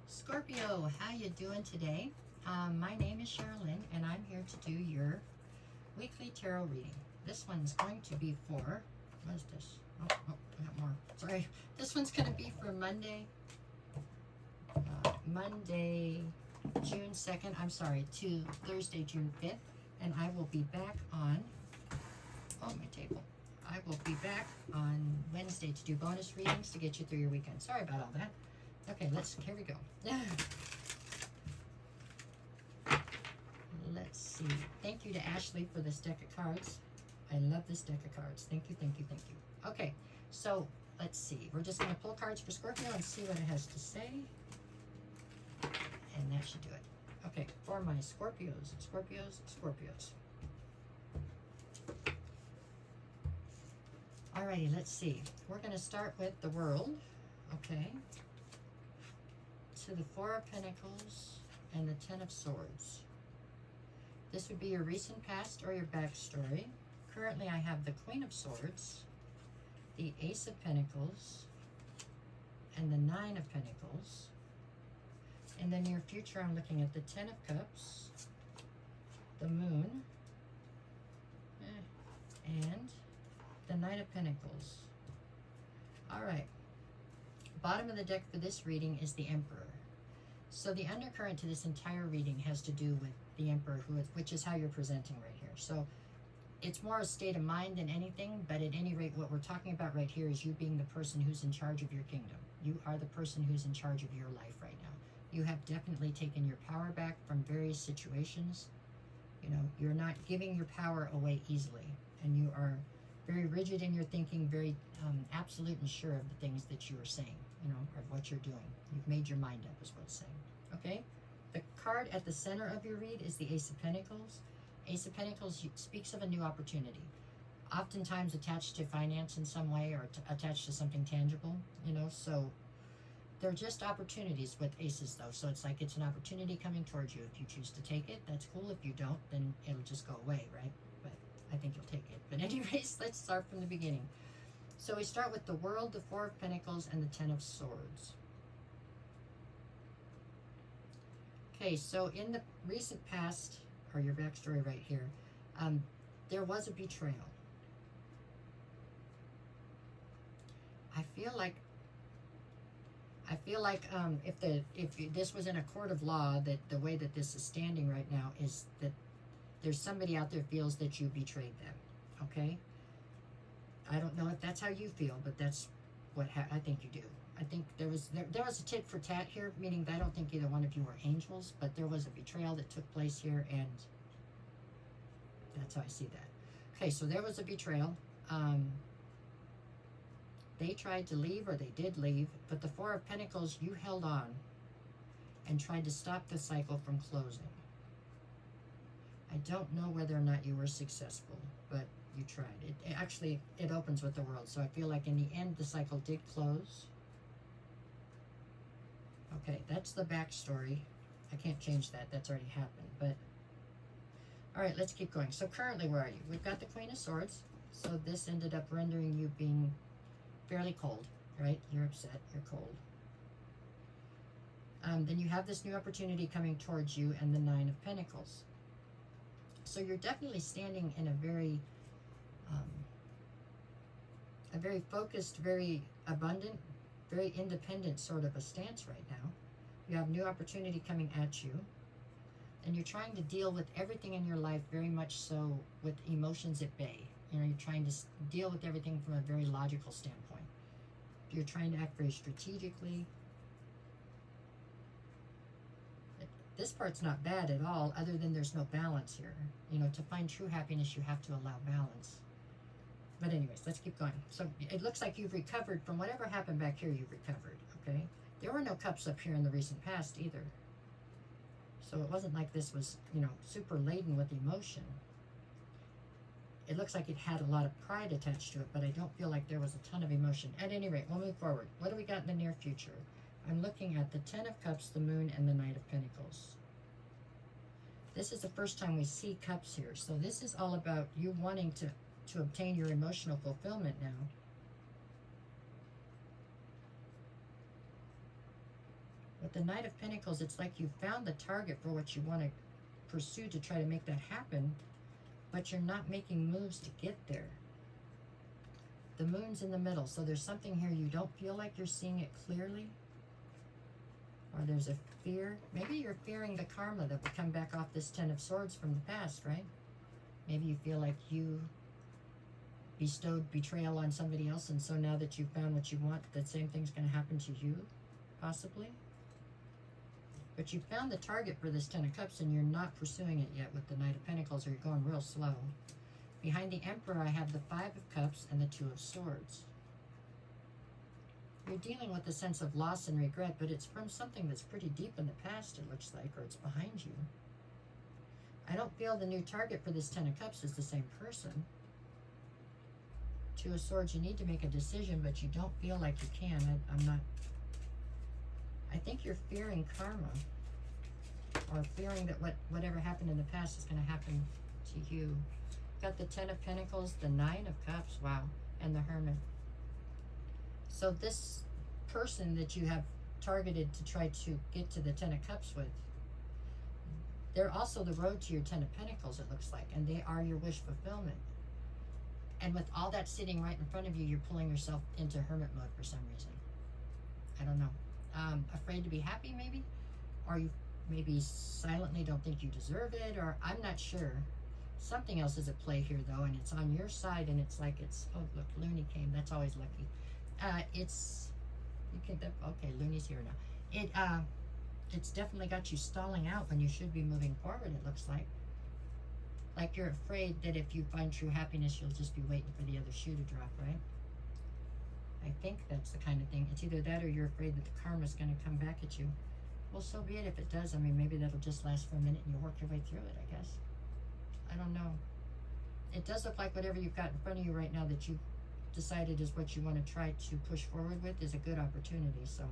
Scorpio, how you doing today? My name is Sherilyn, and I'm here to do your weekly tarot reading. This one's going to be for, what is this? Oh, I got more. Sorry. This one's going to be for Monday, June 2nd, I'm sorry, to Thursday, June 5th, and I will be back on, my table. I will be back on Wednesday to do bonus readings to get you through your weekend. Sorry about all that. Okay, here we go. Let's see. Thank you to Ashley for this deck of cards. I love this deck of cards. Thank you, thank you, thank you. Okay, so let's see. We're just going to pull cards for Scorpio and see what it has to say. And that should do it. Okay, for my Scorpios. Alrighty, let's see. We're going to start with the World. Okay. To the Four of Pentacles and the Ten of Swords. This would be your recent past or your backstory. Currently, I have the Queen of Swords, the Ace of Pentacles, and the Nine of Pentacles. In the near future, I'm looking at the Ten of Cups, the Moon, and the Knight of Pentacles. All right. Bottom of the deck for this reading is the Emperor. So the undercurrent to this entire reading has to do with the Emperor, which is how you're presenting right here. So it's more a state of mind than anything, but at any rate, what we're talking about right here is you being the person who's in charge of your kingdom. You are the person who's in charge of your life right now. You have definitely taken your power back from various situations. You know, you're not giving your power away easily, and you are very rigid in your thinking, very absolute and sure of the things that you are saying, you know, of what you're doing. You've made your mind up is what it's saying, okay? The card at the center of your read is the Ace of Pentacles. Ace of Pentacles speaks of a new opportunity, oftentimes attached to finance in some way or attached to something tangible, you know, so they're just opportunities with aces though. So it's like it's an opportunity coming towards you. If you choose to take it, that's cool. If you don't, then it'll just go away, right? But I think you'll take it. But anyways, let's start from the beginning. So we start with the World, the Four of Pentacles, and the Ten of Swords. Okay, so in the recent past, or your backstory right here, there was a betrayal. I feel like if this was in a court of law, that the way that this is standing right now is that there's somebody out there feels that you betrayed them. Okay, I don't know if that's how you feel, but that's what I think you do. I think there was a tit for tat here, meaning that I don't think either one of you were angels, but there was a betrayal that took place here, and that's how I see that. Okay, so there was a betrayal. They tried to leave, or they did leave, but the Four of Pentacles, you held on and tried to stop the cycle from closing. I don't know whether or not you were successful, but you tried. It opens with the World, so I feel like in the end, the cycle did close. Okay, that's the backstory. I can't change that. That's already happened, but all right, let's keep going. So currently, where are you? We've got the Queen of Swords, so this ended up rendering you being fairly cold, right? You're upset, you're cold. Then you have this new opportunity coming towards you, and the Nine of Pentacles. So you're definitely standing in a very focused, very abundant, very independent sort of a stance right now. You have new opportunity coming at you, and you're trying to deal with everything in your life very much so with emotions at bay. You know, you're trying to deal with everything from a very logical standpoint. You're trying to act very strategically. This part's not bad at all, other than there's no balance here. You know, to find true happiness, you have to allow balance. But anyways, let's keep going. So it looks like you've recovered from whatever happened back here. You've recovered, okay? There were no cups up here in the recent past either. So it wasn't like this was, you know, super laden with emotion. It looks like it had a lot of pride attached to it, but I don't feel like there was a ton of emotion. At any rate, we'll move forward. What do we got in the near future? I'm looking at the Ten of Cups, the Moon, and the Knight of Pentacles. This is the first time we see cups here. So this is all about you wanting to obtain your emotional fulfillment now. With the Knight of Pentacles, it's like you found the target for what you want to pursue to try to make that happen, but you're not making moves to get there. The Moon's in the middle, so there's something here you don't feel like you're seeing it clearly, or there's a fear. Maybe you're fearing the karma that will come back off this Ten of Swords from the past, right? Maybe you feel like you bestowed betrayal on somebody else, and so now that you've found what you want, that same thing's going to happen to you, possibly. But you found the target for this Ten of Cups, and you're not pursuing it yet with the Knight of Pentacles, or you're going real slow. Behind the Emperor, I have the Five of Cups and the Two of Swords. You're dealing with a sense of loss and regret, but it's from something that's pretty deep in the past, it looks like, or it's behind you. I don't feel the new target for this Ten of Cups is the same person. Two of Swords, you need to make a decision, but you don't feel like you can. I'm not... I think you're fearing karma, or fearing that whatever happened in the past is going to happen to you. Got the Ten of Pentacles, the Nine of Cups, wow, and the Hermit. So this person that you have targeted to try to get to the Ten of Cups with, they're also the road to your Ten of Pentacles, it looks like, and they are your wish fulfillment. And with all that sitting right in front of you, you're pulling yourself into hermit mode for some reason. I don't know. Afraid to be happy, maybe? Or you maybe silently don't think you deserve it, or I'm not sure. Something else is at play here, though, and it's on your side, and it's like it's... Oh, look, Looney came. That's always lucky. It's... You can... Okay, Looney's here now. It's definitely got you stalling out when you should be moving forward, it looks like. Like you're afraid that if you find true happiness, you'll just be waiting for the other shoe to drop, right? I think that's the kind of thing. It's either that or you're afraid that the karma's going to come back at you. Well, so be it if it does. I mean, maybe that'll just last for a minute and you work your way through it, I guess. I don't know. It does look like whatever you've got in front of you right now that you've decided is what you want to try to push forward with is a good opportunity, so.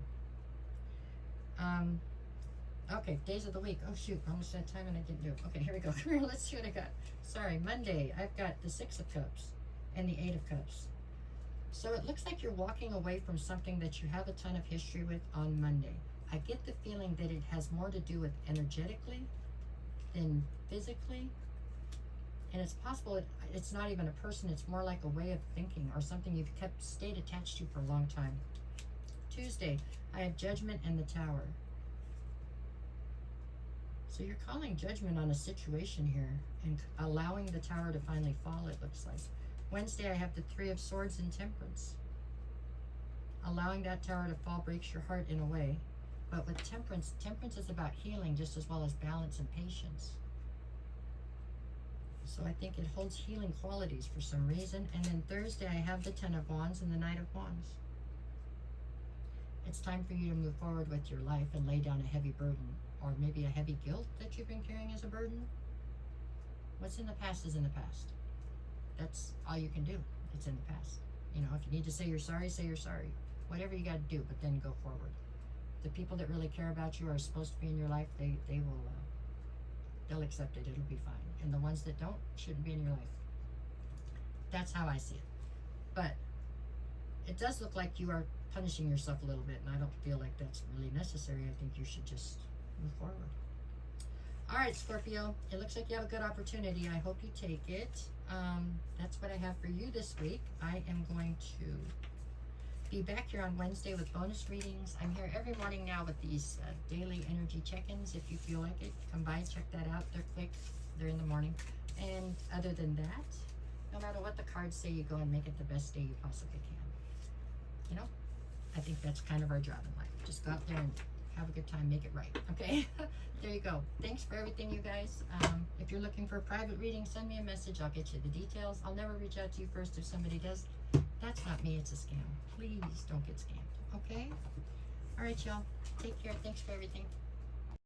Okay, days of the week. Oh, shoot, almost had time and I didn't do it. Okay, here we go. Come here, let's see what I got. Sorry, Monday, I've got the Six of Cups and the Eight of Cups. So it looks like you're walking away from something that you have a ton of history with on Monday. I get the feeling that it has more to do with energetically than physically. And it's possible it's not even a person, it's more like a way of thinking or something you've stayed attached to for a long time. Tuesday, I have Judgment and the Tower. So you're calling judgment on a situation here and allowing the Tower to finally fall, it looks like. Wednesday, I have the Three of Swords and Temperance. Allowing that Tower to fall breaks your heart in a way. But with Temperance, Temperance is about healing just as well as balance and patience. So I think it holds healing qualities for some reason. And then Thursday, I have the Ten of Wands and the Knight of Wands. It's time for you to move forward with your life and lay down a heavy burden. Or maybe a heavy guilt that you've been carrying as a burden. What's in the past is in the past. That's all you can do. It's in the past. You know, if you need to say you're sorry, say you're sorry. Whatever you got to do, but then go forward. The people that really care about you are supposed to be in your life. They will, they'll accept it. It'll be fine. And the ones that don't shouldn't be in your life. That's how I see it. But it does look like you are punishing yourself a little bit, and I don't feel like that's really necessary. I think you should just move forward. All right, Scorpio, it looks like you have a good opportunity. I hope you take it. That's what I have for you this week. I am going to be back here on Wednesday with bonus readings. I'm here every morning now with these daily energy check-ins. If you feel like it, come by, check that out. They're quick. They're in the morning. And other than that, no matter what the cards say, you go and make it the best day you possibly can. You know, I think that's kind of our job in life. Just go out there and have a good time, make it right, okay? There you go. Thanks for everything, you guys. If you're looking for a private reading, send me a message. I'll get you the details. I'll never reach out to you first if somebody does. That's not me. It's a scam. Please don't get scammed, okay? All right, y'all. Take care. Thanks for everything.